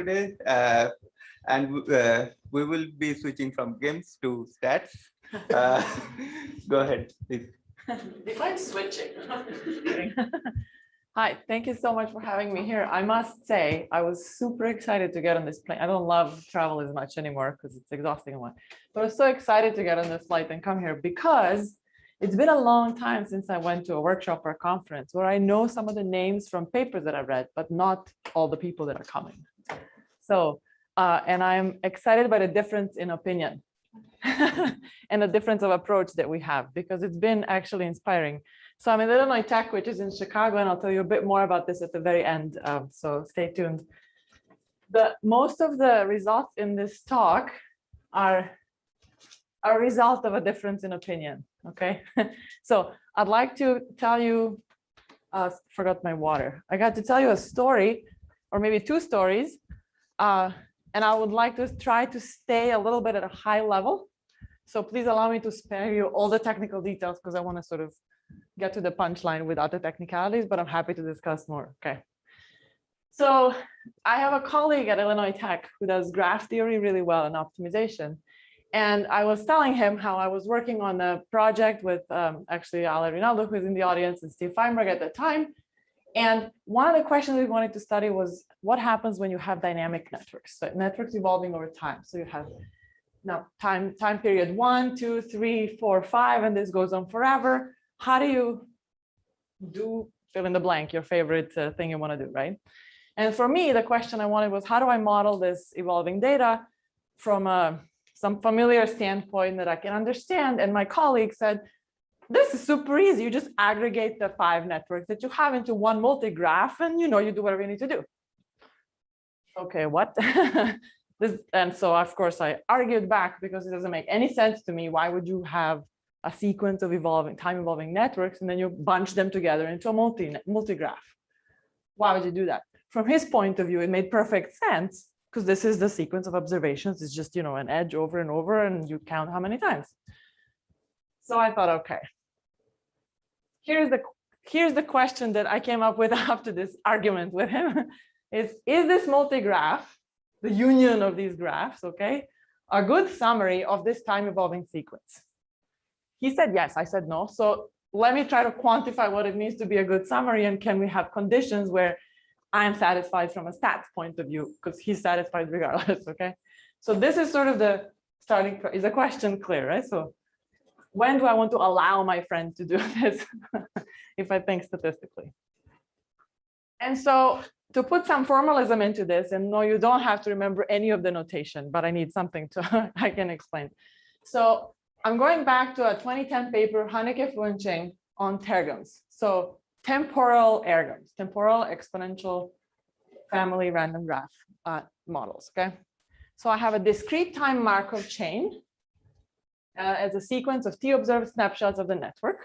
today, and we will be switching from games to stats. Go ahead, please. Define switching. Hi, thank you so much for having me here. I must say, I was super excited to get on this plane. I don't love travel as much anymore because it's exhausting and what. But I was so excited to get on this flight and come here because it's been a long time since I went to a workshop or a conference where I know some of the names from papers that I've read, but not all the people that are coming. So, and I'm excited by the difference in opinion and the difference of approach that we have, because it's been actually inspiring. So I'm in Illinois Tech, which is in Chicago, and I'll tell you a bit more about this at the very end. So stay tuned. Most of the results in this talk are a result of a difference in opinion. Okay, so I'd like to tell you, forgot my water. I got to tell you a story, or maybe two stories, and I would like to try to stay a little bit at a high level. So please allow me to spare you all the technical details because I want to sort of get to the punchline without the technicalities, but I'm happy to discuss more. Okay. So I have a colleague at Illinois Tech who does graph theory really well and optimization. And I was telling him how I was working on a project with actually Ale Rinaldo, who is in the audience, and Steve Feinberg at the time. And one of the questions we wanted to study was what happens when you have dynamic networks, so networks evolving over time. So you have now time period 1, 2, 3, 4, 5, and this goes on forever. How do you do fill in the blank, your favorite thing you want to do, right? And for me, the question I wanted was, how do I model this evolving data from some familiar standpoint that I can understand? And my colleague said, this is super easy. You just aggregate the 5 networks that you have into one multigraph, and you do whatever you need to do. Okay, what? And so, of course, I argued back because it doesn't make any sense to me. Why would you have a sequence of time-evolving networks, and then you bunch them together into a multigraph? Why would you do that? From his point of view, it made perfect sense because this is the sequence of observations. It's just, an edge over and over, and you count how many times. So I thought, okay, here's the question that I came up with after this argument with him is this multigraph, the union of these graphs, okay, a good summary of this time-evolving sequence? He said yes. I said no. So let me try to quantify what it means to be a good summary, and can we have conditions where I'm satisfied from a stats point of view, because he's satisfied regardless, okay? So this is sort of the starting, is the question clear, right? So when do I want to allow my friend to do this if I think statistically? And so to put some formalism into this, and no, you don't have to remember any of the notation, but I need something to, I can explain. So I'm going back to a 2010 paper, Haneke Funcheng, on tergons. So temporal ergons, temporal exponential-family random graph models, okay? So I have a discrete time Markov chain as a sequence of t observed snapshots of the network.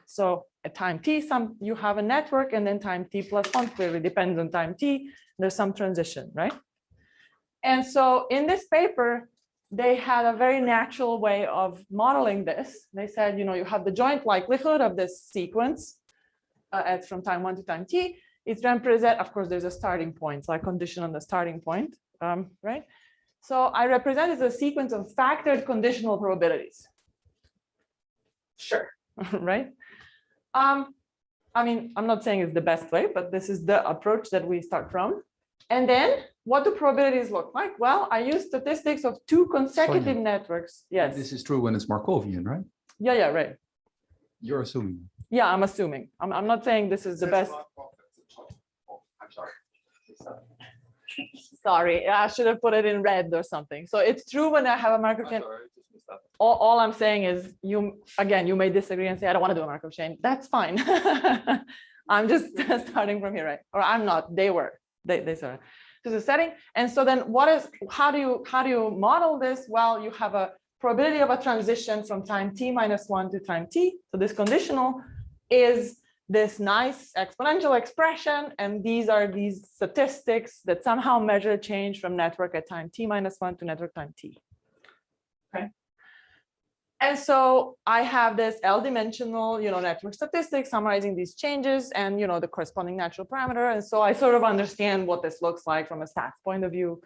So at time t, you have a network, and then time t plus 1 clearly depends on time t. There's some transition, right? And so in this paper, they had a very natural way of modeling this. They said, you have the joint likelihood of this sequence from time 1 to time t. It's represent, of course, there's a starting point. So I condition on the starting point, right? So I represent it as a sequence of factored conditional probabilities. Sure, right? I mean, I'm not saying it's the best way, but this is the approach that we start from. And then what do probabilities look like? Well, I use statistics of 2 consecutive networks. Yes. This is true when it's Markovian, right? Yeah, right. You're assuming. Yeah, I'm assuming. I'm not saying this is the best. I'm sorry. Sorry, I should have put it in red or something. So it's true when I have a Markov chain. All I'm saying is, you may disagree and say, I don't want to do a Markov chain. That's fine. I'm just starting from here, right? Or I'm not, they were. They started. So the setting. And so then how do you model this? Well, you have a probability of a transition from time t minus 1 to time t. So this conditional is this nice exponential expression, and these are these statistics that somehow measure change from network at time t minus 1 to network time t. Okay. And so I have this L-dimensional, network statistics summarizing these changes and, the corresponding natural parameter. And so I sort of understand what this looks like from a stats point of view.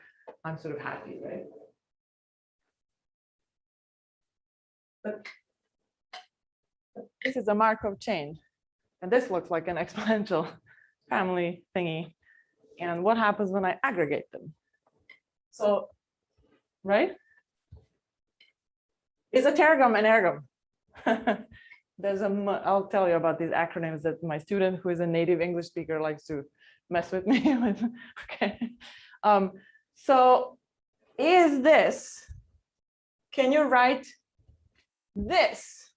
I'm sort of happy, right? But this is a Markov chain. And this looks like an exponential family thingy. And what happens when I aggregate them? So, right? Is a teragram an ergam? I'll tell you about these acronyms that my student who is a native English speaker likes to mess with me with. Okay. So is this, can you write this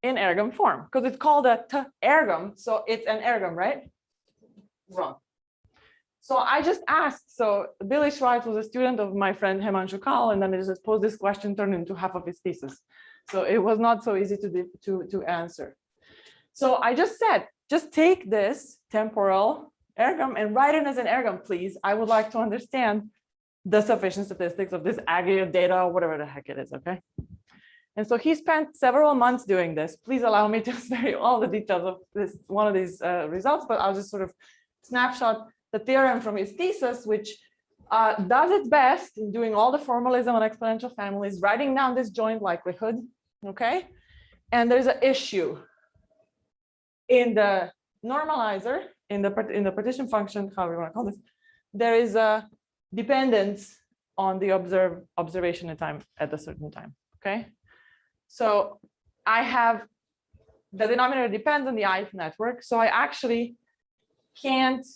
in ergam form? Because it's called a ergam, so it's an ergam, right? Wrong. So I just asked, so Billy Schweitz was a student of my friend Himanshu Kal, and then I just posed this question, turned into half of his thesis. So it was not so easy to answer. So I just said, just take this temporal ergam and write it as an ergam, please. I would like to understand the sufficient statistics of this aggregate data, or whatever the heck it is, okay? And so he spent several months doing this. Please allow me to spare you all the details of this one of these results, but I'll just sort of snapshot the theorem from his thesis, which does its best in doing all the formalism on exponential families, writing down this joint likelihood, okay? And there's an issue in the normalizer, in the partition function, however you want to call this, there is a dependence on the observation in time at a certain time, okay? So I have, the denominator depends on the ith network, so I actually can't,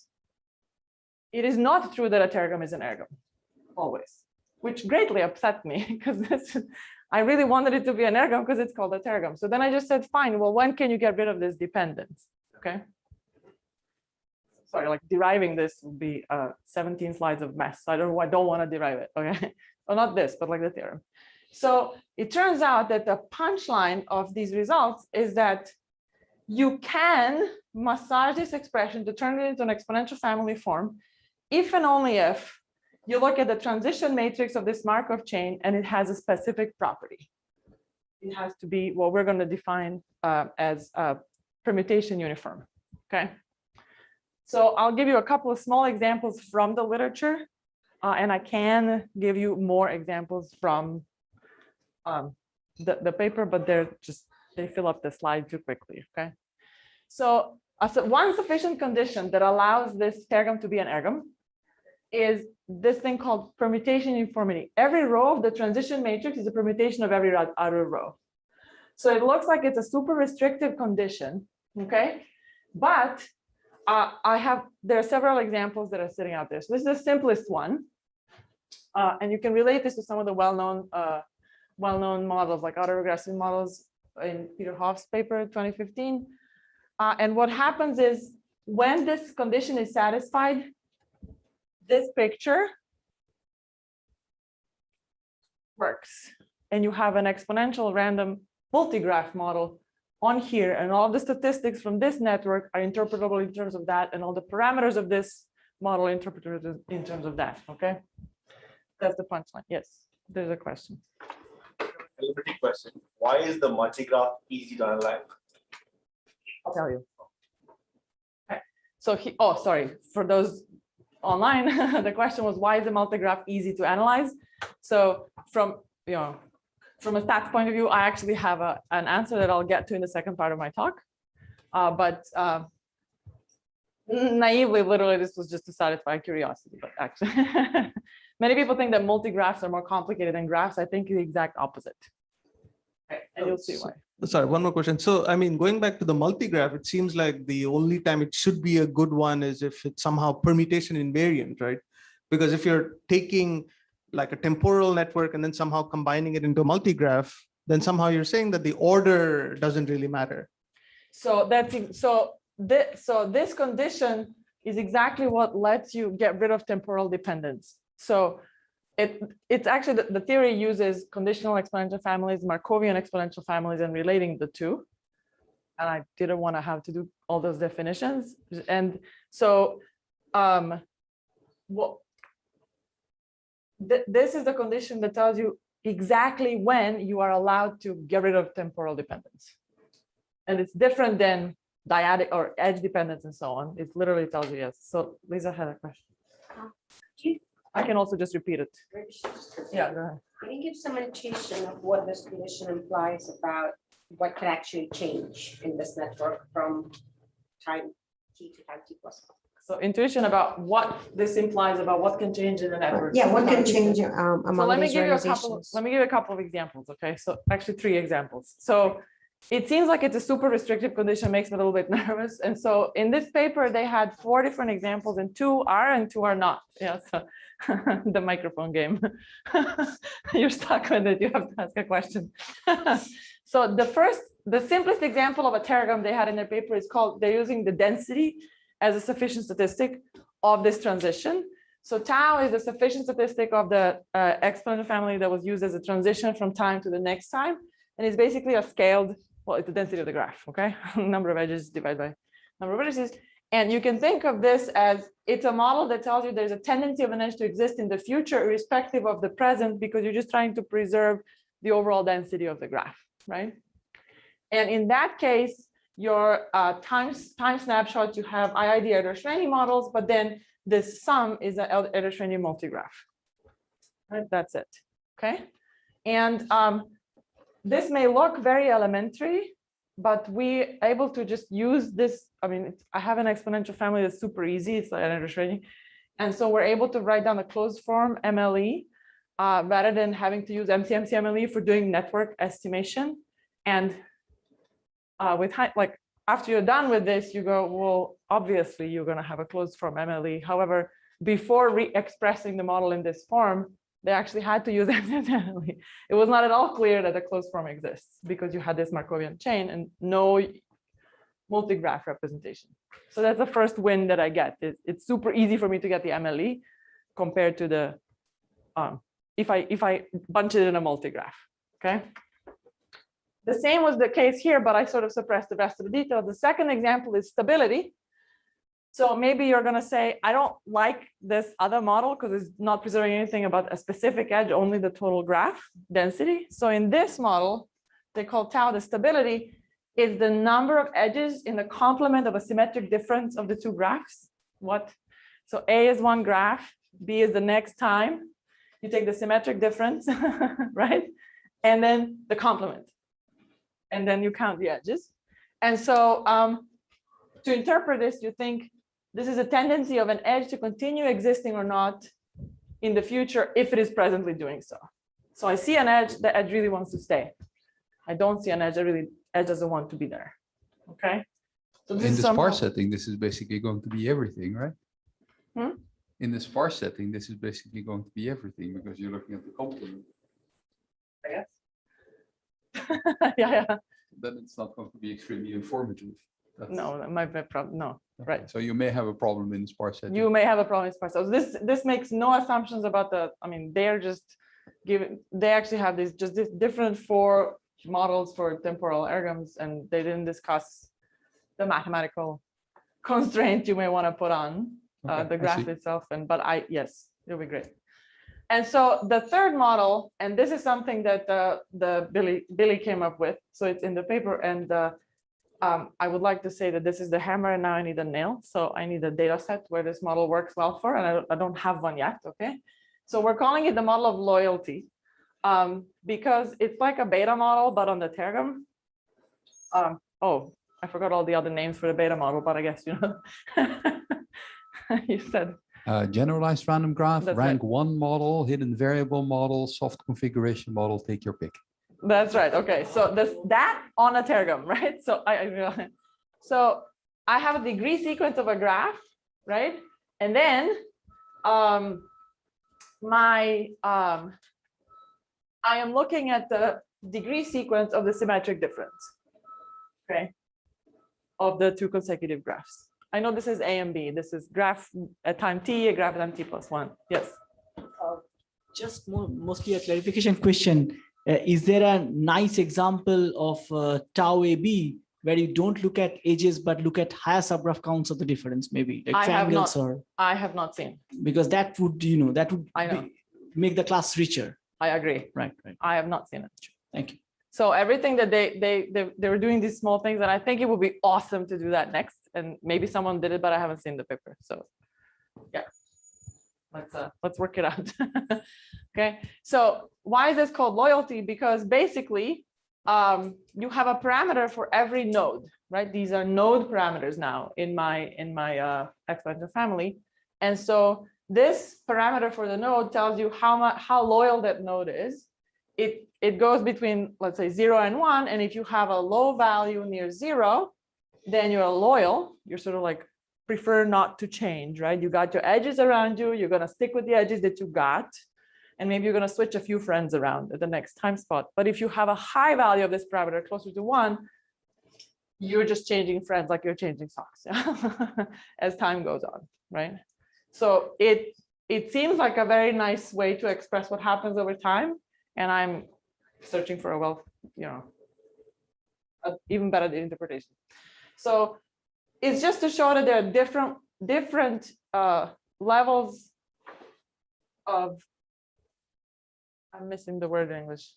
it is not true that a teragram is an ergam, always, which greatly upset me because I really wanted it to be an ergam because it's called a teragram. So then I just said, fine, well, when can you get rid of this dependence? Okay. Sorry, like deriving this would be 17 slides of mess. So I don't want to derive it. Okay. Well, not this, but like the theorem. So it turns out that the punchline of these results is that you can massage this expression to turn it into an exponential family form if and only if you look at the transition matrix of this Markov chain and it has a specific property. It has to be what we're going to define as a permutation-uniform. Okay. So I'll give you a couple of small examples from the literature, and I can give you more examples from the paper, but they fill up the slide too quickly. Okay. So one sufficient condition that allows this teragram to be an ergam is this thing called permutation uniformity. Every row of the transition matrix is a permutation of every other row. So it looks like it's a super restrictive condition, okay? But there are several examples that are sitting out there. So this is the simplest one. And you can relate this to some of the well-known models like autoregressive models in Peter Hoff's paper 2015. And what happens is when this condition is satisfied, this picture works. And you have an exponential random multigraph model on here. And all the statistics from this network are interpretable in terms of that. And all the parameters of this model are interpreted in terms of that. Okay. That's the punchline. Yes, there's a question. Eliminating question. Why is the multigraph easy to analyze? I'll tell you. Okay. So sorry, for those online, the question was, why is the multigraph easy to analyze? So from a stats point of view, I actually have an answer that I'll get to in the second part of my talk. But naively, literally, this was just to satisfy curiosity. But actually, many people think that multigraphs are more complicated than graphs. I think the exact opposite. Okay, and you'll see why. Sorry, one more question. So, I mean, going back to the multigraph, it seems like the only time it should be a good one is if it's somehow permutation invariant, right? Because if you're taking like a temporal network and then somehow combining it into a multigraph, then somehow you're saying that the order doesn't really matter. So this condition is exactly what lets you get rid of temporal dependence. So it's actually the theory uses conditional exponential families, Markovian exponential families, and relating the two. And I didn't want to have to do all those definitions. And so this is the condition that tells you exactly when you are allowed to get rid of temporal dependence. And it's different than dyadic or edge dependence and so on. It literally tells you yes. So Lisa had a question. I can also just repeat it. Yeah, go ahead. Can you give some intuition of what this condition implies about what can actually change in this network from time t to time t plus one? So intuition about what this implies about what can change in the network. Yeah, what can change among So let me these give you a couple. organizations? Let me give you a couple of examples. Okay, so actually 3 examples. So it seems like it's a super restrictive condition, makes me a little bit nervous. And so in this paper, they had 4 different examples, and 2 are and 2 are not. Yeah, so the microphone game. You're stuck with it. You have to ask a question. So the simplest example of a teragram they had in their paper is called, they're using the density as a sufficient statistic of this transition. So tau is the sufficient statistic of the exponential family that was used as a transition from time to the next time. And it's basically a scaled, well, it's the density of the graph, okay? Number of edges divided by number of vertices. And you can think of this as, it's a model that tells you there's a tendency of an edge to exist in the future, irrespective of the present, because you're just trying to preserve the overall density of the graph, right? And in that case, your time snapshot, you have IID Edershreni models, but then the sum is an Edershreni multigraph. Right, that's it. Okay, and this may look very elementary, but we able to just use this. I mean, I have an exponential family that's super easy. It's like an Edershreni, and so we're able to write down the closed form MLE rather than having to use MCMC MLE for doing network estimation. And with like after you're done with this, you go, well, obviously you're going to have a closed form MLE. However, before re-expressing the model in this form, they actually had to use MLE. It was not at all clear that a closed form exists because you had this Markovian chain and no multigraph representation. So that's the first win that I get. It's super easy for me to get the MLE compared to the if I bunch it in a multigraph. Okay. The same was the case here, but I sort of suppressed the rest of the detail. The second example is stability. So maybe you're going to say, I don't like this other model because it's not preserving anything about a specific edge, only the total graph density. So in this model, they call tau the stability is the number of edges in the complement of a symmetric difference of the 2 graphs. What? So A is one graph, B is the next time. You take the symmetric difference, right? And then the complement. And then you count the edges. And so to interpret this, you think this is a tendency of an edge to continue existing or not in the future if it is presently doing so. So I see an edge, the edge really wants to stay. I don't see an edge, edge doesn't want to be there. Okay. So this In is the somehow, sparse setting, this is basically going to be everything, right? Hmm? In the sparse setting, this is basically going to be everything because you're looking at the complement. I guess. yeah. Then it's not going to be extremely informative. No, that might be a problem. No, right. So you may have a problem in the sparse setting. You may have a problem with sparse. So this makes no assumptions about the, I mean, they're just giving, they actually have these just different 4 models for temporal ergams, and they didn't discuss the mathematical constraint you may want to put on the graph itself. And but yes, it'll be great. And so the third model, and this is something that the Billy came up with. So it's in the paper, and I would like to say that this is the hammer, and now I need a nail. So I need a data set where this model works well for, and I don't have one yet. Okay, so we're calling it the model of loyalty because it's like a beta model, but on the teragram. Oh, I forgot all the other names for the beta model, but I guess you know. You said. Generalized random graph, That's rank right. 1 model, hidden variable model, soft configuration model, take your pick. That's right. Okay, so that on a teragram, right? So I have a degree sequence of a graph, right? And then I am looking at the degree sequence of the symmetric difference, okay, of the 2 consecutive graphs. I know this is A and B. This is graph at time t, a graph at time t+1. Yes. Just mostly a clarification question. Is there a nice example of tau AB where you don't look at edges but look at higher subgraph counts of the difference, maybe like triangles, or I have not seen. because that would I know. make the class richer. I agree. Right, right. I have not seen it. Thank you. So everything that they were doing these small things, and I think it would be awesome to do that next. And maybe someone did it, but I haven't seen the paper. So yeah, let's work it out. Okay. So why is this called loyalty? Because basically, you have a parameter for every node, right? These are node parameters now in my exponential family, and so this parameter for the node tells you how loyal that node is. It goes between, let's say, 0 and 1, and if you have a low value near 0, then you're loyal. You're sort of like prefer not to change, right? You got your edges around you. You're gonna stick with the edges that you got, and maybe you're gonna switch a few friends around at the next time spot. But if you have a high value of this parameter closer to 1, you're just changing friends like you're changing socks as time goes on, right? So it seems like a very nice way to express what happens over time. And I'm searching for even better interpretation. So it's just to show that there are different levels of, I'm missing the word in English.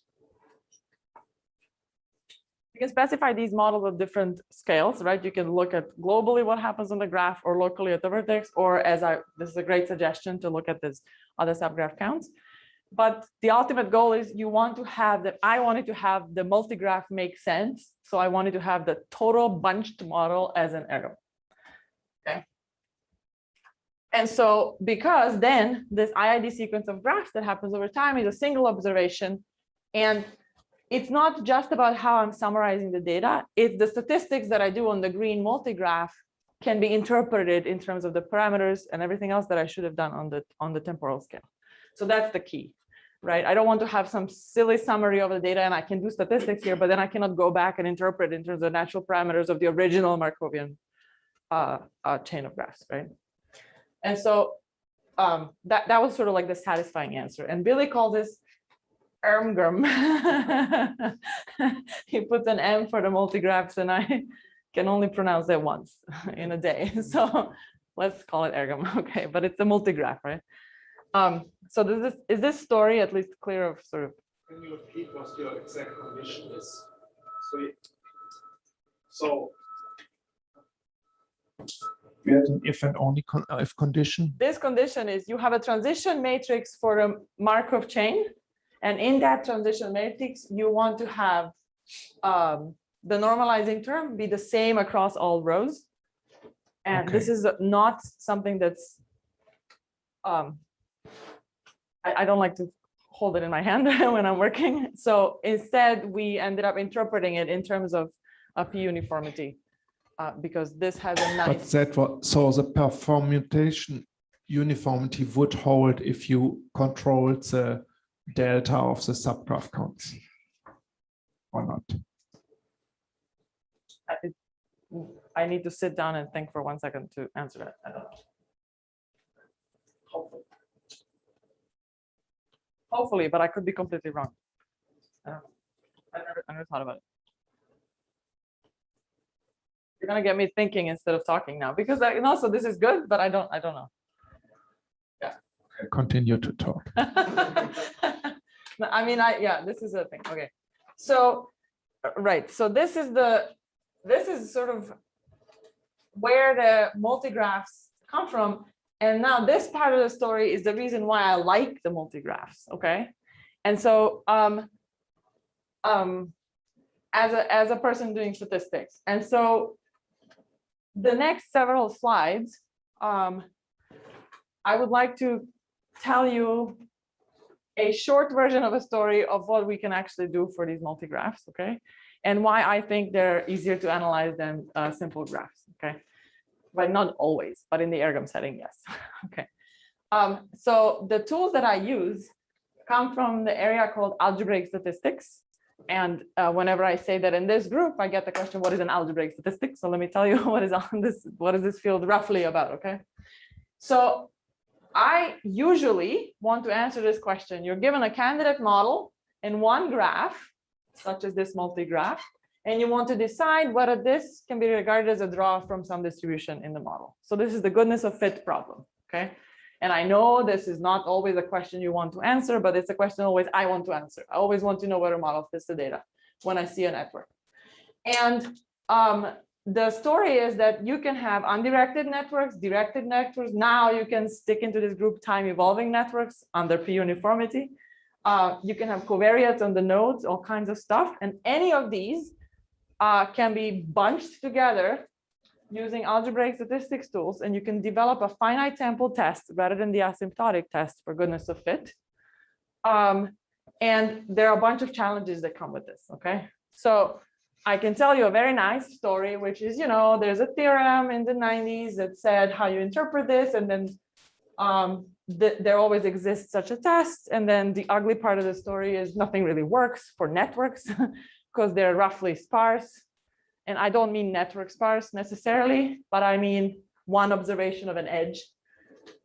You can specify these models of different scales, right? You can look at globally what happens on the graph, or locally at the vertex, or this is a great suggestion to look at this other subgraph counts. But the ultimate goal is I wanted to have the multigraph make sense. So I wanted to have the total bunched model as an error. Okay. And so because then this IID sequence of graphs that happens over time is a single observation. And it's not just about how I'm summarizing the data. It's the statistics that I do on the green multigraph can be interpreted in terms of the parameters and everything else that I should have done on the temporal scale. So that's the key, right? I don't want to have some silly summary of the data, and I can do statistics here, but then I cannot go back and interpret in terms of natural parameters of the original Markovian chain of graphs, right? And so that was sort of like the satisfying answer. And Billy called this ermgram. He puts an M for the multigraphs, and I can only pronounce that once in a day. So let's call it ergam. Okay, but it's a multigraph, right? So is this story at least clear of sort of? Can you repeat what your exact condition is? So you had an if and only if condition. This condition is you have a transition matrix for a Markov chain, and in that transition matrix, you want to have the normalizing term be the same across all rows. And this is not something that's I don't like to hold it in my hand when I'm working. So instead, we ended up interpreting it in terms of a p uniformity, because this has a nice. But that was, so the permutation uniformity would hold if you controlled the delta of the subgraph counts, or not? I need to sit down and think for 1 second to answer that. I don't know. Hopefully, but I could be completely wrong. I never thought about it. You're gonna get me thinking instead of talking now, because also this is good, but I don't know. Yeah. Continue to talk. I mean, this is a thing. Okay. So, right. So this is sort of where the multigraphs come from. And now this part of the story is the reason why I like the multigraphs, okay? And so as a person doing statistics, and so the next several slides, I would like to tell you a short version of a story of what we can actually do for these multigraphs, okay? And why I think they're easier to analyze than simple graphs, okay? But not always, but in the ergam setting, yes. Okay. So the tools that I use come from the area called algebraic statistics. And whenever I say that in this group, I get the question, what is an algebraic statistic? So let me tell you what is this field roughly about, okay? So I usually want to answer this question. You're given a candidate model in one graph, such as this multigraph, and you want to decide whether this can be regarded as a draw from some distribution in the model. So this is the goodness of fit problem, okay? And I know this is not always a question you want to answer, but it's a question always I want to answer. I always want to know whether a model fits the data when I see a network. And the story is that you can have undirected networks, directed networks. Now you can stick into this group time evolving networks under P uniformity. You can have covariates on the nodes, all kinds of stuff. And any of these can be bunched together using algebraic statistics tools. And you can develop a finite sample test rather than the asymptotic test for goodness of fit. And there are a bunch of challenges that come with this, okay? So I can tell you a very nice story, which is, you know, there's a theorem in the 90s that said how you interpret this, and then there always exists such a test. And then the ugly part of the story is nothing really works for networks because they're roughly sparse. And I don't mean network sparse necessarily, but I mean one observation of an edge,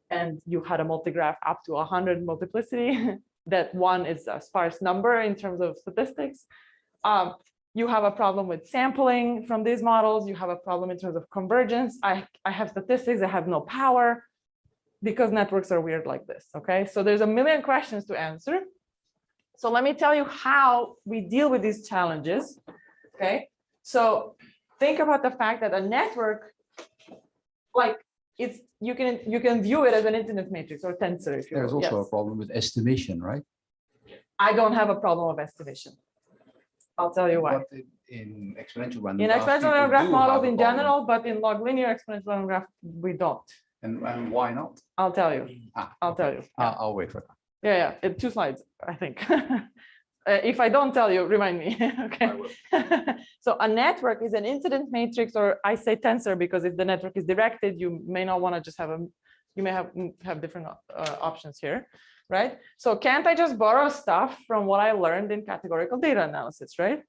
and you had a multigraph up to 100 multiplicity, that one is a sparse number in terms of statistics. You have a problem with sampling from these models. You have a problem in terms of convergence. I have statistics that have no power because networks are weird like this, okay? So there's a million questions to answer. So let me tell you how we deal with these challenges, okay? So think about the fact that a network, like you can view it as an infinite matrix or tensor, if you will. There's also Yes. a problem with estimation, right? I don't have a problem of estimation. I'll tell you why. But in exponential random In graphs, exponential people random graph do models have a in problem. general, but in log linear exponential random graph, we don't. And why not? I'll tell you. I'll tell you. I'll wait for that. Yeah. 2 slides, I think. If I don't tell you, remind me. Okay. I will. So a network is an incident matrix, or I say tensor because if the network is directed, you may not want to just have you may have different options here, right? So can't I just borrow stuff from what I learned in categorical data analysis, right?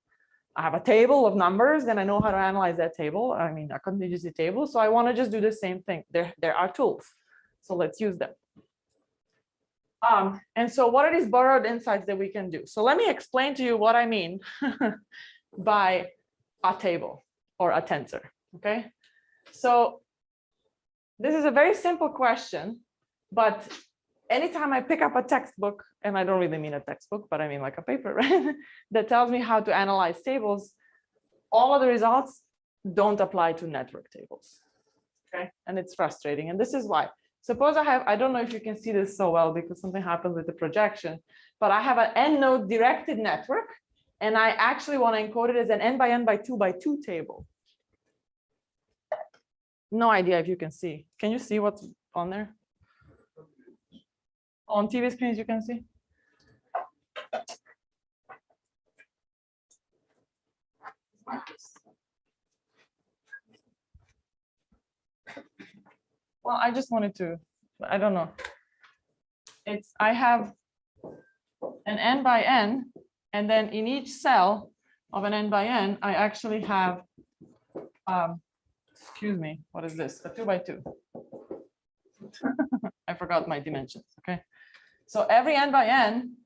I have a table of numbers and I know how to analyze that table. I mean, a contingency table. So I want to just do the same thing. There are tools. So let's use them. And so what are these borrowed insights that we can do? So let me explain to you what I mean by a table or a tensor, okay? So this is a very simple question, but anytime I pick up a textbook, and I don't really mean a textbook, but I mean like a paper, right? That tells me how to analyze tables, all of the results don't apply to network tables, okay? And it's frustrating, and this is why. Suppose I don't know if you can see this so well because something happens with the projection, but I have an n node directed network, and I actually want to encode it as an n by n by 2 by 2 table. No idea if you can see. Can you see what's on there? On TV screens, you can see. Well, I just wanted to, I don't know. I have an n by n, and then in each cell of an n by n, I actually have, excuse me, what is this? A 2 by 2. I forgot my dimensions, okay? So every n by n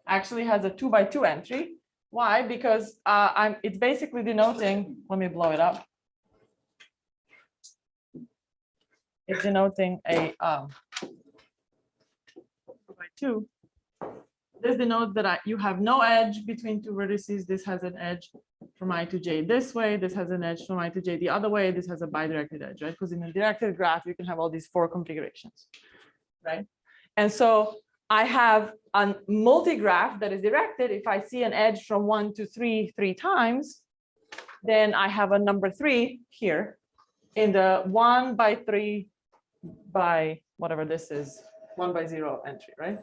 actually has a 2 by 2 entry. Why? Because it's basically denoting, let me blow it up. It's denoting a 2 by 2. This denotes that you have no edge between two vertices. This has an edge from I to j this way. This has an edge from I to j the other way. This has a bidirected edge, right? Because in a directed graph, you can have all these 4 configurations, right? And so I have a multigraph that is directed. If I see an edge from 1 to 3 times, then I have a number 3 here in the 1 by 3 by whatever this is, 1 by 0 entry, right?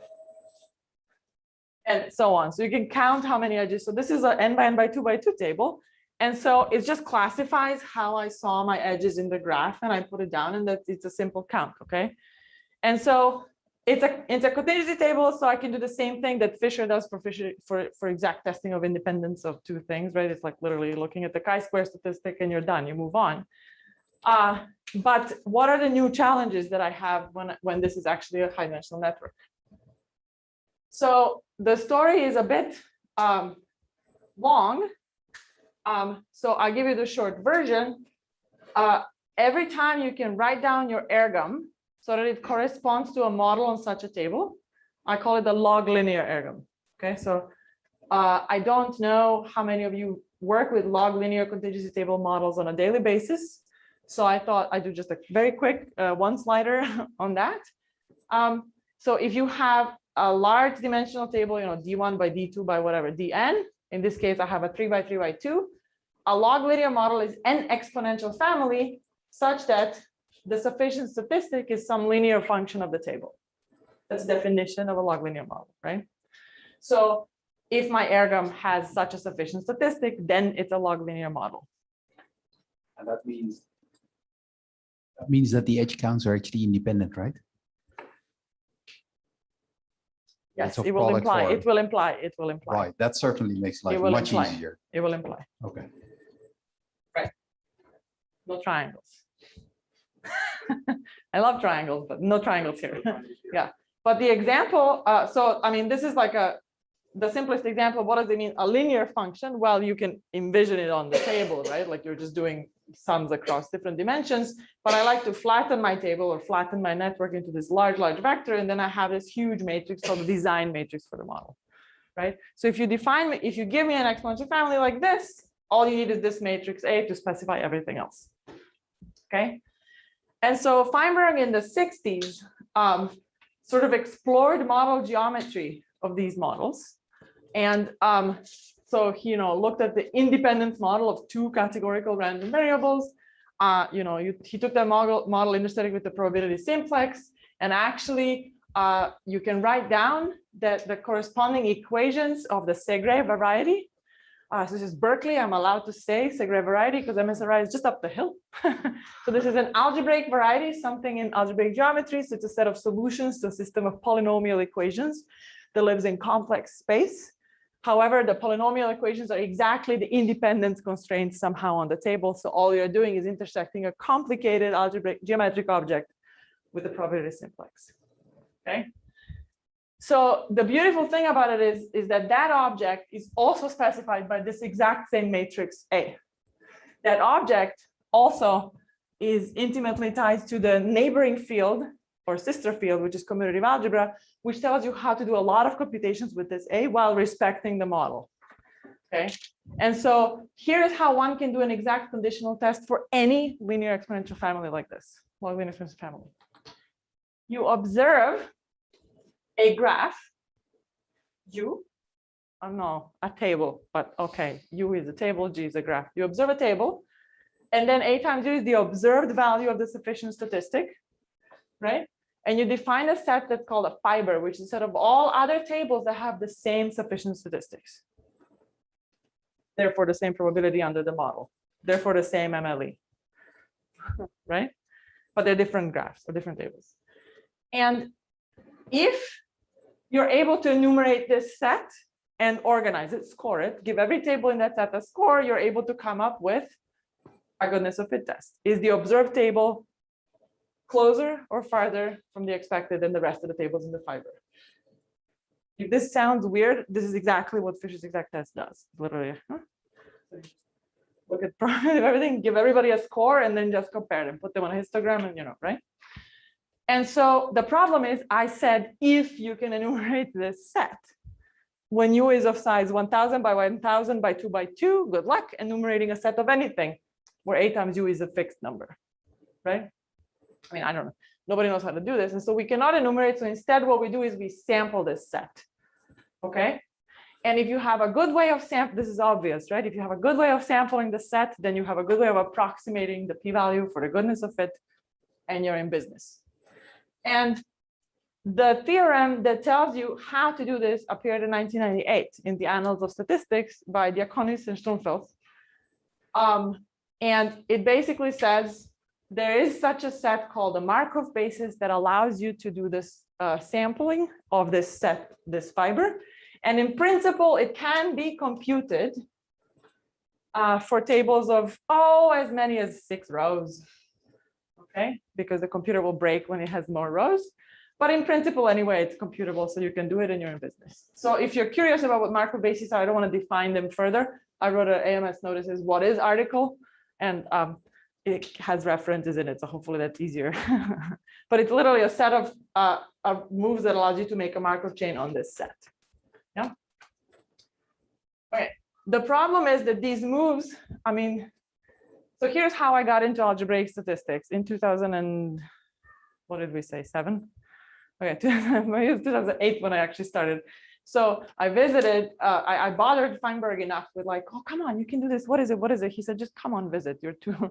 And so on. So you can count how many edges. So this is an n by n by 2 by 2 table. And so it just classifies how I saw my edges in the graph, and I put it down, and that it's a simple count, okay? And so it's a contingency table, so I can do the same thing that Fisher does for exact testing of independence of 2 things, right? It's like literally looking at the chi-square statistic and you're done, you move on. But what are the new challenges that I have when this is actually a high-dimensional network? So the story is a bit long. So I'll give you the short version. Every time you can write down your ergom so that it corresponds to a model on such a table. I call it the log linear ergon. Okay, so I don't know how many of you work with log linear contingency table models on a daily basis. So I thought I'd do just a very quick one slider on that. So if you have a large dimensional table, you know, D1 by D2 by whatever, Dn, in this case, I have a 3 by 3 by 2. A log linear model is n exponential family such that the sufficient statistic is some linear function of the table. That's the definition of a log linear model, right? So if my ergon has such a sufficient statistic, then it's a log linear model. And that means that the edge counts are actually independent, right? Yes, It's of it will product imply, form. it will imply, it will imply. Right, that certainly makes life will much imply. easier. It will imply. Okay. No triangles. I love triangles, but no triangles here. Yeah, but the example, so I mean, this is like the simplest example. What does it mean? A linear function? Well, you can envision it on the table, right? Like you're just doing sums across different dimensions, but I like to flatten my table or flatten my network into this large vector. And then I have this huge matrix called the design matrix for the model, right? So if you give me an exponential family like this, all you need is this matrix A to specify everything else. Okay. And so Feinberg in the 60s sort of explored model geometry of these models. And so he, looked at the independence model of two categorical random variables. He took that model intersected with the probability simplex, and actually you can write down that the corresponding equations of the Segre variety. So this is Berkeley. I'm allowed to say Segre variety because MSRI is just up the hill. So this is an algebraic variety, something in algebraic geometry. So it's a set of solutions to a system of polynomial equations that lives in complex space. However, the polynomial equations are exactly the independence constraints somehow on the table. So all you're doing is intersecting a complicated algebraic geometric object with the probability simplex. Okay. So the beautiful thing about it is that that object is also specified by this exact same matrix A. That object also is intimately tied to the neighboring field or sister field, which is commutative algebra, which tells you how to do a lot of computations with this A while respecting the model. Okay. And so here's how one can do an exact conditional test for any linear exponential family like this, log linear exponential family. You observe a graph, U, no, a table, but okay, U is a table, G is a graph. You observe a table, and then A times U is the observed value of the sufficient statistic, right? And you define a set that's called a fiber, which is a set of all other tables that have the same sufficient statistics. Therefore, the same probability under the model. Therefore, the same MLE, right? But they're different graphs or different tables. And if you're able to enumerate this set and organize it, score it, give every table in that set a score, you're able to come up with a goodness of fit test. Is the observed table closer or farther from the expected than the rest of the tables in the fiber? If this sounds weird, this is exactly what Fisher's exact test does. Literally, look at probability of everything, give everybody a score, and then just compare them, put them on a histogram, and right? And so the problem is, I said, if you can enumerate this set, when U is of size 1000 by 1000 by 2 by 2, good luck enumerating a set of anything where A times U is a fixed number, right? I mean, I don't know. Nobody knows how to do this. And so we cannot enumerate. So instead, what we do is we sample this set, okay? And if you have a good way of sampling, this is obvious, right? If you have a good way of sampling the set, then you have a good way of approximating the p-value for the goodness of fit, and you're in business. And the theorem that tells you how to do this appeared in 1998 in the Annals of Statistics by Diaconis and Sturmfeld. And it basically says there is such a set called the Markov basis that allows you to do this sampling of this set, this fiber. And in principle, it can be computed for tables of, as many as 6 rows. Okay, because the computer will break when it has more rows. But in principle, anyway, it's computable, so you can do it and you're in business. So if you're curious about what Markov bases are, I don't want to define them further. I wrote an AMS notices what is article, and it has references in it, so hopefully that's easier. But it's literally a set of moves that allows you to make a Markov chain on this set. Yeah. Okay. The problem is that these moves, I mean, so here's how I got into algebraic statistics in 2000 and what did we say, 7? Okay, 2008 when I actually started. So I visited, I bothered Feinberg enough with like, oh, come on, you can do this. What is it? What is it? He said, just come on, visit. You're too.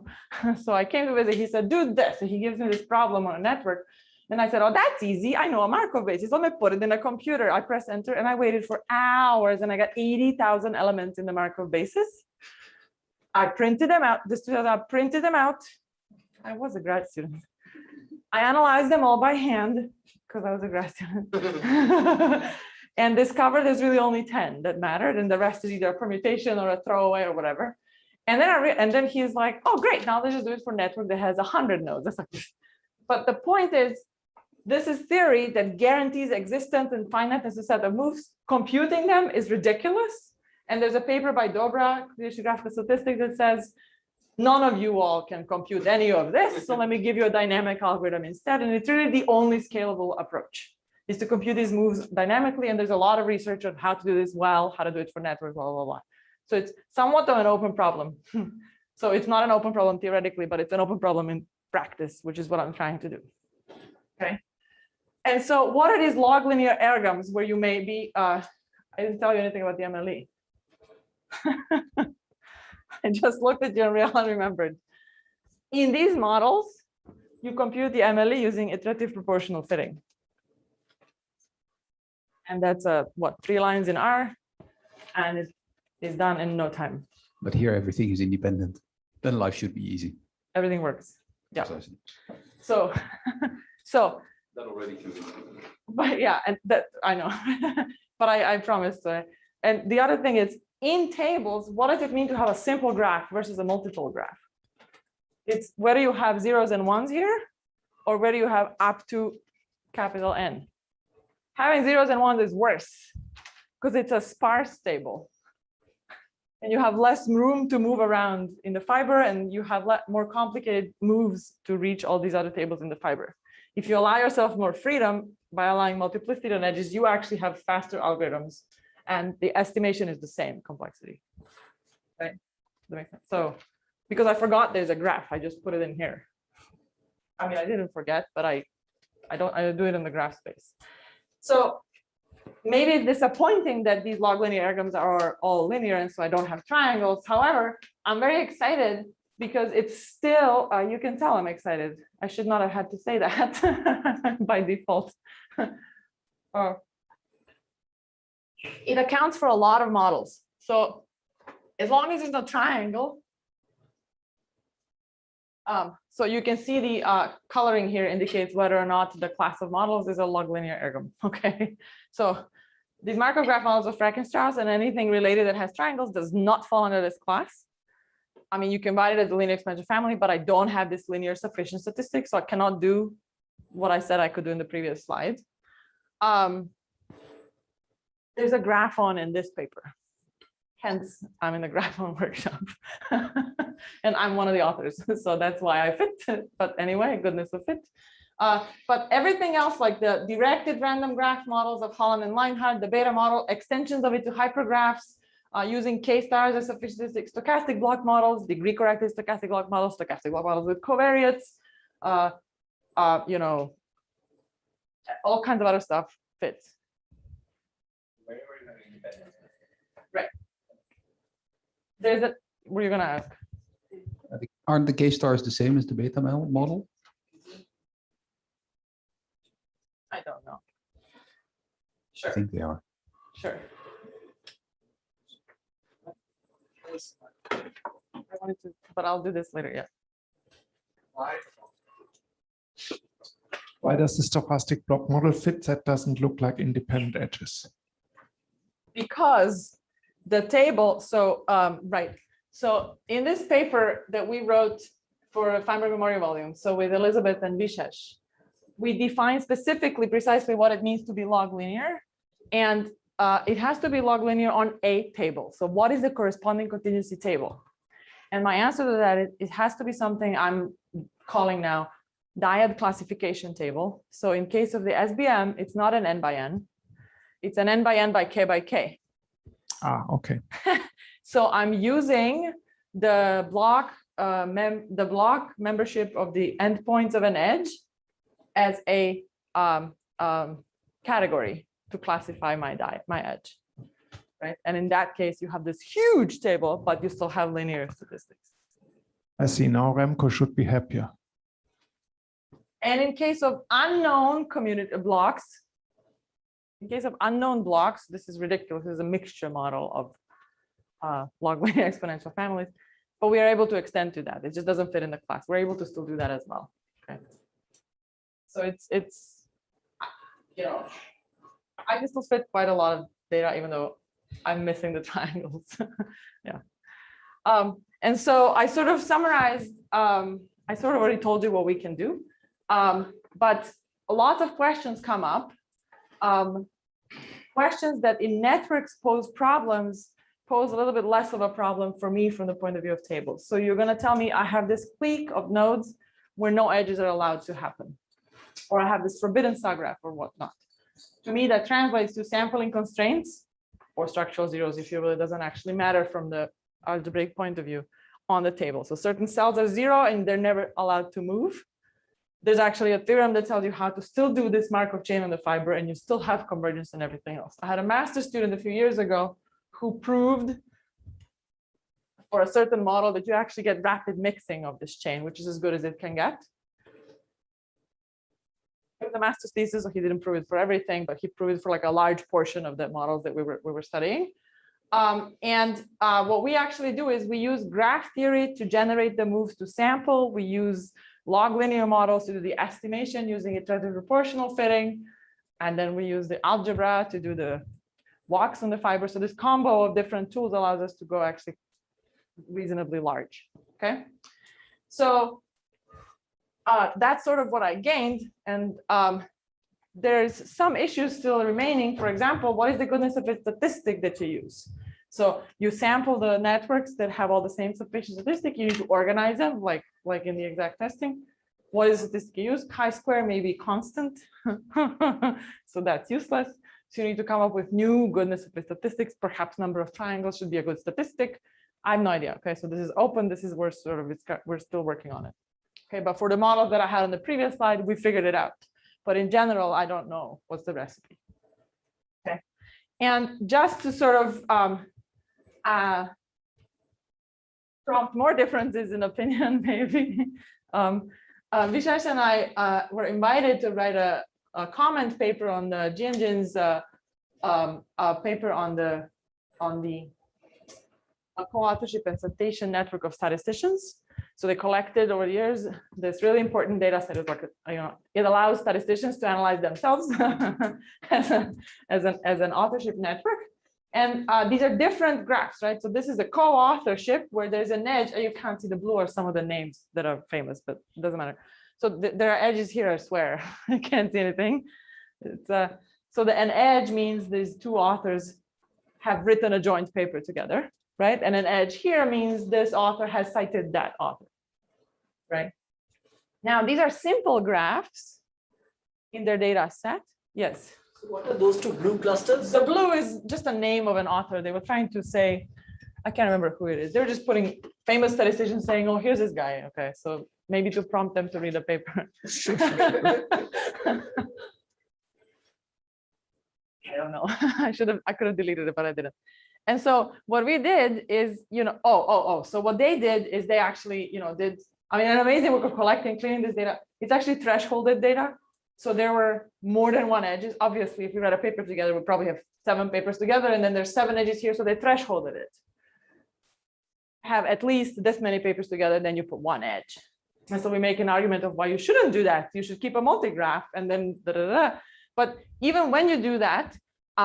So I came to visit. He said, do this. And he gives me this problem on a network. And I said, oh, that's easy. I know a Markov basis. Let me put it in a computer. I press enter and I waited for hours and I got 80,000 elements in the Markov basis. I printed them out. I printed them out. I was a grad student. I analyzed them all by hand because I was a grad student. And discovered there's really only 10 that mattered, and the rest is either a permutation or a throwaway or whatever. And then he's like, oh, great, now let's just do it for a network that has 100 nodes. That's like, but the point is, this is theory that guarantees existence and finiteness of a set of moves. Computing them is ridiculous. And there's a paper by Dobra, graphical statistics, that says, none of you all can compute any of this. So let me give you a dynamic algorithm instead. And it's really the only scalable approach, is to compute these moves dynamically. And there's a lot of research on how to do this well, how to do it for networks, blah, blah, blah. So it's somewhat of an open problem. So it's not an open problem theoretically, but it's an open problem in practice, which is what I'm trying to do. Okay. And so what are these log linear ergams where you may be, I didn't tell you anything about the MLE. I just looked at you and realized, remembered. In these models, you compute the MLE using iterative proportional fitting. And that's what, 3 lines in R, and it is done in no time. But here everything is independent. Then life should be easy. Everything works. Yeah. Precisely. So, That already included. but yeah, and that I know, but I promised. And the other thing is, in tables, what does it mean to have a simple graph versus a multiple graph? It's whether you have zeros and ones here, or whether you have up to capital N. Having zeros and ones is worse because it's a sparse table. And you have less room to move around in the fiber, and you have more complicated moves to reach all these other tables in the fiber. If you allow yourself more freedom by allowing multiplicity on edges, you actually have faster algorithms, and the estimation is the same complexity. Right? That makes sense. So, because I forgot there's a graph, I just put it in here. I mean, I didn't forget, but I do it in the graph space. So maybe it's disappointing that these log linear ergams are all linear, and so I don't have triangles. However, I'm very excited because it's still, you can tell I'm excited. I should not have had to say that by default. It accounts for a lot of models. So as long as there's no triangle, so you can see the coloring here indicates whether or not the class of models is a log linear ergam. Okay, so these Markov graph models of Frankenstrauss and anything related that has triangles does not fall under this class. I mean, you can write it as a linear exponential family, but I don't have this linear sufficient statistic, so I cannot do what I said I could do in the previous slide. There's a graphon in this paper. Hence, I'm in the graphon workshop. And I'm one of the authors, so that's why I fit. But anyway, goodness of fit. But everything else, like the directed random graph models of Holland and Lienhard, the beta model, extensions of it to hypergraphs, using K-stars as sophisticated stochastic block models, degree-corrected stochastic block models with covariates, you know, all kinds of other stuff fits. Right. There's a, what are you going to ask? Aren't the K-stars the same as the beta model? I don't know. I think they are. Sure. I wanted to, but I'll do this later. Yeah. Why does the stochastic block model fit? That doesn't look like independent edges. Because the table, so right. So in this paper that we wrote for a Feinberg Memorial volume, so with Elizabeth and Vishesh, we define specifically precisely what it means to be log linear. And it has to be log linear on a table. So what is the corresponding contingency table? And my answer to that is it has to be something I'm calling now dyad classification table. So in case of the SBM, it's not an n by n. It's an n by n by k by k. Ah, okay. So I'm using the block membership of the endpoints of an edge as a category to classify my edge, right? And in that case, you have this huge table, but you still have linear statistics. I see. Now Remco should be happier. And in case of unknown community blocks, this is ridiculous. This is a mixture model of log linear exponential families, but we are able to extend to that. It just doesn't fit in the class. We're able to still do that as well. Okay. So it's you know, I can still fit quite a lot of data, even though I'm missing the triangles. Yeah. And so I sort of summarized, I sort of already told you what we can do, but lots of questions come up. Questions that in networks pose problems, pose a little bit less of a problem for me from the point of view of tables. So you're going to tell me I have this clique of nodes where no edges are allowed to happen, or I have this forbidden subgraph or whatnot. To me, that translates to sampling constraints or structural zeros, if you will. It doesn't actually matter from the algebraic point of view on the table. So certain cells are 0 and they're never allowed to move. There's actually a theorem that tells you how to still do this Markov chain on the fiber, and you still have convergence and everything else. I had a master's student a few years ago who proved for a certain model that you actually get rapid mixing of this chain, which is as good as it can get. In the master's thesis, so he didn't prove it for everything, but he proved it for like a large portion of the models that we were studying. What we actually do is we use graph theory to generate the moves to sample. We use log linear models to do the estimation using iterative proportional fitting. And then we use the algebra to do the walks on the fiber. So this combo of different tools allows us to go actually reasonably large. Okay. So that's sort of what I gained. And there's some issues still remaining. For example, what is the goodness of a statistic that you use? So you sample the networks that have all the same sufficient statistic. You need to organize them like in the exact testing. What is the statistic you use? Chi-square may be constant. So that's useless. So you need to come up with new goodness of the statistics. Perhaps number of triangles should be a good statistic. I have no idea. Okay, so this is open. This is where sort of we're still working on it. Okay, but for the models that I had on the previous slide, we figured it out. But in general, I don't know what's the recipe. Okay, and just to sort of prompt more differences in opinion, maybe. Vishesh and I were invited to write a comment paper on the Jianjin's paper on the co-authorship and citation network of statisticians. So they collected over the years this really important data set. It allows statisticians to analyze themselves as an authorship network. And these are different graphs, right? So this is a co-authorship where there's an edge. You can't see the blue or some of the names that are famous, but it doesn't matter. So there are edges here, I swear. I can't see anything. It's, so an edge means these two authors have written a joint paper together, right? And an edge here means this author has cited that author, right? Now, these are simple graphs in their data set. Yes. What are those two blue clusters? The blue is just a name of an author. They were trying to say, I can't remember who it is. They were just putting famous statisticians saying, oh, here's this guy. Okay, so maybe to prompt them to read a paper. I don't know. I could have deleted it, but I didn't. And so what we did is, so what they did is they actually, did, an amazing work of collecting, cleaning this data. It's actually thresholded data. So there were more than one edges. Obviously, if we read a paper together, we'd probably have 7 papers together, and then there's 7 edges here. So they thresholded it. Have at least this many papers together, then you put 1 edge. And so we make an argument of why you shouldn't do that. You should keep a multigraph and then da, da, da. But even when you do that,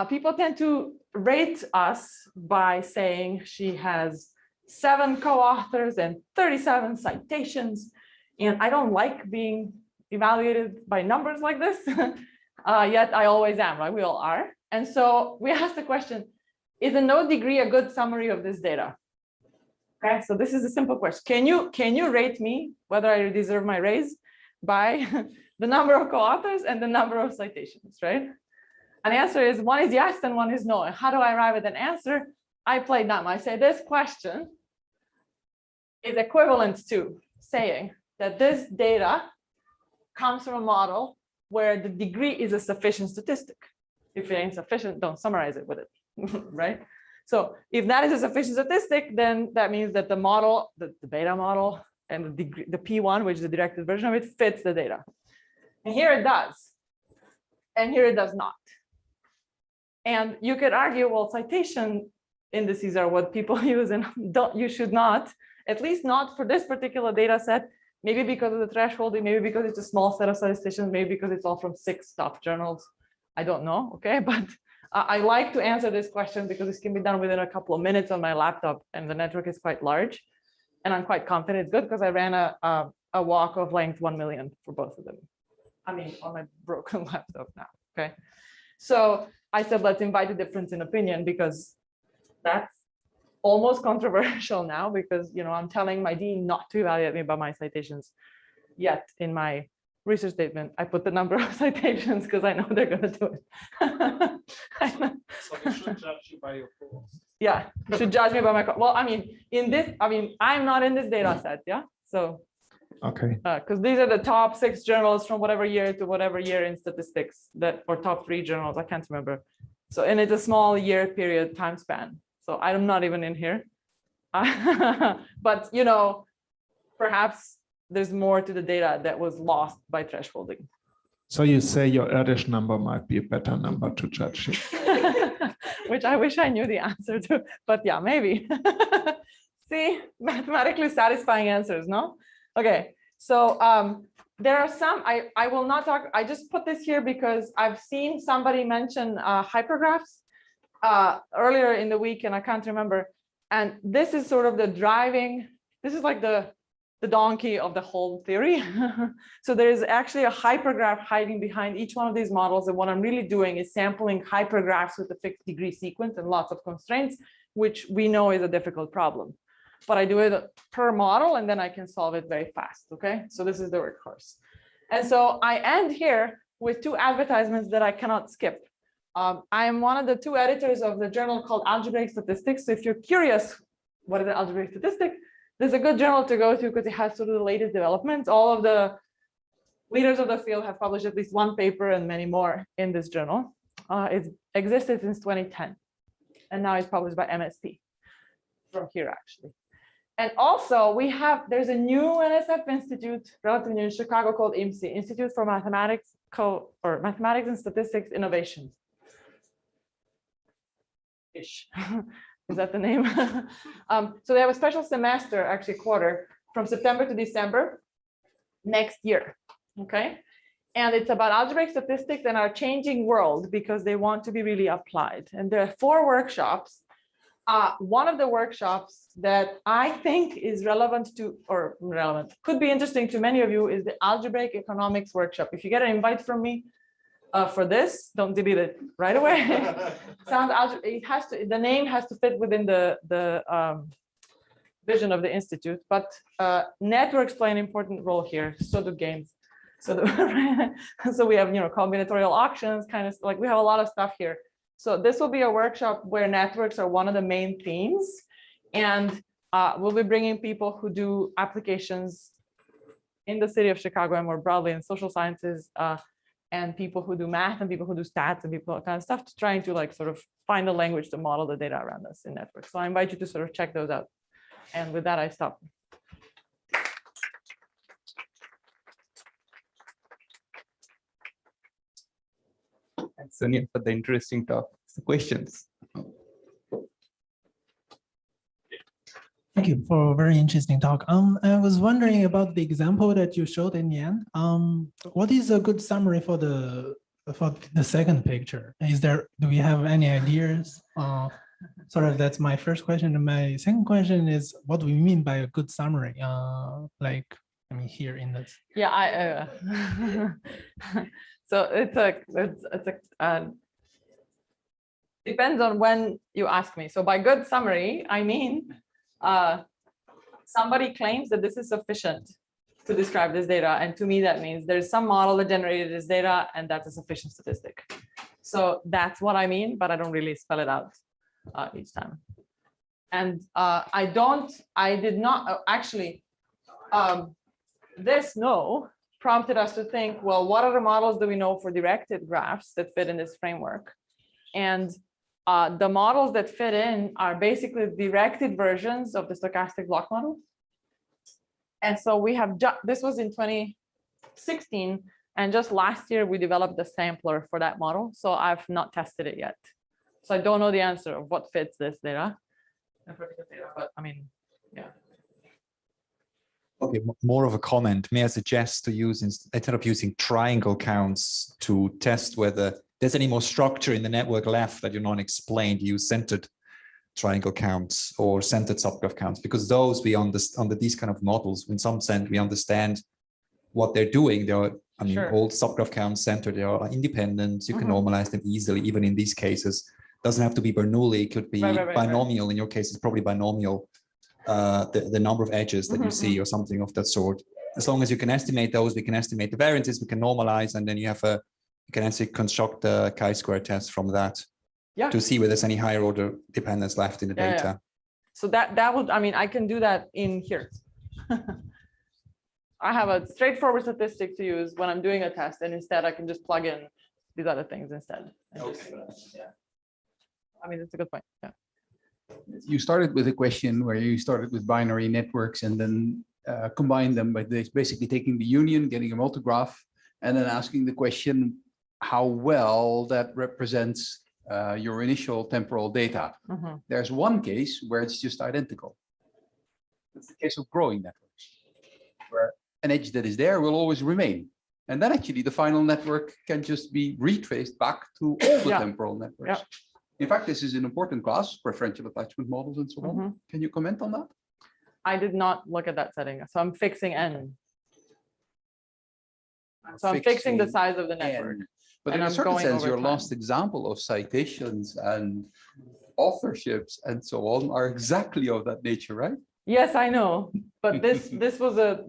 people tend to rate us by saying she has 7 co-authors and 37 citations. And I don't like being evaluated by numbers like this, yet I always am, right? We all are. And so we asked the question, is a node degree a good summary of this data? Okay, so this is a simple question. Can you rate me whether I deserve my raise by the number of co-authors and the number of citations, right? And the answer is one is yes and one is no. And how do I arrive at an answer? I play dumb. I say this question is equivalent to saying that this data comes from a model where the degree is a sufficient statistic. If it ain't sufficient, don't summarize it with it, right? So if that is a sufficient statistic, then that means that the model, the beta model, and the degree, the P1, which is the directed version of it, fits the data. And here it does, and here it does not. And you could argue, well, citation indices are what people use, and you should not, at least not for this particular data set, maybe because of the thresholding, maybe because it's a small set of statisticians, maybe because it's all from 6 top journals. I don't know, okay, but I like to answer this question because this can be done within a couple of minutes on my laptop, and the network is quite large. And I'm quite confident it's good because I ran a walk of length 1 million for both of them. I mean, on my broken laptop now, okay? So I said, let's invite a difference in opinion because that's almost controversial now because, you know, I'm telling my dean not to evaluate me by my citations yet in my research statement. I put the number of citations because I know they're going to do it. So we should judge you by your course. Yeah, you should judge me by my, well, I mean, I'm not in this data set, yeah? So, okay. Because these are the top 6 journals from whatever year to whatever year in statistics that, or top 3 journals, I can't remember. So, and it's a small year period time span. So I'm not even in here. But, you know, perhaps there's more to the data that was lost by thresholding. So you say your Erdish number might be a better number to judge you. Which I wish I knew the answer to, but yeah, maybe. See, mathematically satisfying answers, no? Okay, so there are some, I will not talk, I just put this here because I've seen somebody mention hypergraphs earlier in the week and I can't remember. And this is sort of the driving, this is like the donkey of the whole theory. So there is actually a hypergraph hiding behind each one of these models. And what I'm really doing is sampling hypergraphs with a fixed degree sequence and lots of constraints, which we know is a difficult problem. But I do it per model and then I can solve it very fast, okay? So this is the workhorse. And so I end here with 2 advertisements that I cannot skip. I am one of the 2 editors of the journal called Algebraic Statistics. So if you're curious, what is an algebraic statistic? There's a good journal to go to because it has sort of the latest developments. All of the leaders of the field have published at least 1 paper and many more in this journal. It's existed since 2010. And now it's published by MSP from here, actually. And also there's a new NSF institute, relatively new in Chicago called IMSI, Institute for Mathematics and Statistics Innovation. Ish. Is that the name? So they have a special semester, actually quarter, from September to December next year, okay? And it's about algebraic statistics and our changing world because they want to be really applied. And there are 4 workshops. One of the workshops that I think is relevant to, or relevant, could be interesting to many of you is the algebraic economics workshop. If you get an invite from me for this, don't delete it right away. It has to, the name has to fit within the vision of the institute, but networks play an important role here. So do games. So we have, you know, combinatorial auctions, kind of like we have a lot of stuff here. So this will be a workshop where networks are one of the main themes, and we'll be bringing people who do applications in the city of Chicago and more broadly in social sciences, and people who do math and people who do stats and people kind of stuff, to trying to like sort of find a language to model the data around us in networks. So I invite you to sort of check those out. And with that, I stop. Thanks, Sonja, for the interesting talk. So questions. Thank you for a very interesting talk. I was wondering about the example that you showed in the end. What is a good summary for the second picture? Do we have any ideas? Sort of, that's my first question. And my second question is, what do we mean by a good summary? Like, I mean, here in this. Yeah, so depends on when you ask me. So by good summary, I mean somebody claims that this is sufficient to describe this data. And to me, that means there's some model that generated this data, and that's a sufficient statistic. So that's what I mean, but I don't really spell it out each time. And I did not actually, this no prompted us to think, well, what other models do we know for directed graphs that fit in this framework? And the models that fit in are basically directed versions of the stochastic block model. And so we have, this was in 2016, and just last year we developed the sampler for that model. So I've not tested it yet. So I don't know the answer of what fits this data. But I mean, yeah. Okay, more of a comment. May I suggest to use, instead of using triangle counts to test whether there's any more structure in the network left that you're not explained, use centered triangle counts or centered subgraph counts, because those we understand under these kind of models, in some sense, we understand what they're doing. They are, I mean, all subgraph counts centered, they are independent. You can normalize them easily, even in these cases. Doesn't have to be Bernoulli, it could be binomial. In your case, it's probably binomial. The number of edges that you see or something of that sort. As long as you can estimate those, we can estimate the variances, we can normalize, and then you have you can actually construct a chi-square test from that to see whether there's any higher order dependence left in the data. Yeah. So that would, I mean, I can do that in here. I have a straightforward statistic to use when I'm doing a test, and instead I can just plug in these other things instead. I mean, that's a good point. Yeah. You started with a question where you started with binary networks and then combined them by this, basically taking the union, getting a multigraph, and then asking the question how well that represents your initial temporal data. There's one case where it's just identical. It's the case of growing networks, where an edge that is there will always remain. And then actually the final network can just be retraced back to all the temporal networks. In fact, this is an important class, preferential attachment models and so on. Can you comment on that? I did not look at that setting. So I'm fixing N. So I'm fixing the size of the network. But in a certain sense, your last example of citations and authorships and so on are exactly of that nature, right? Yes, I know. But this was a,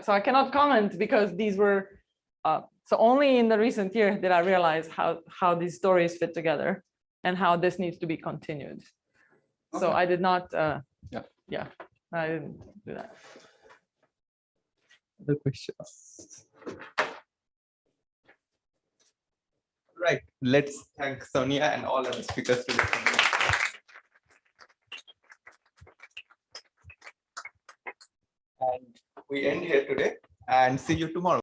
So I cannot comment because these were, so only in the recent year did I realize how these stories fit together and how this needs to be continued. So I did not, I didn't do that. The question. Right, let's thank Sonja and all other speakers today. And we end here today and see you tomorrow.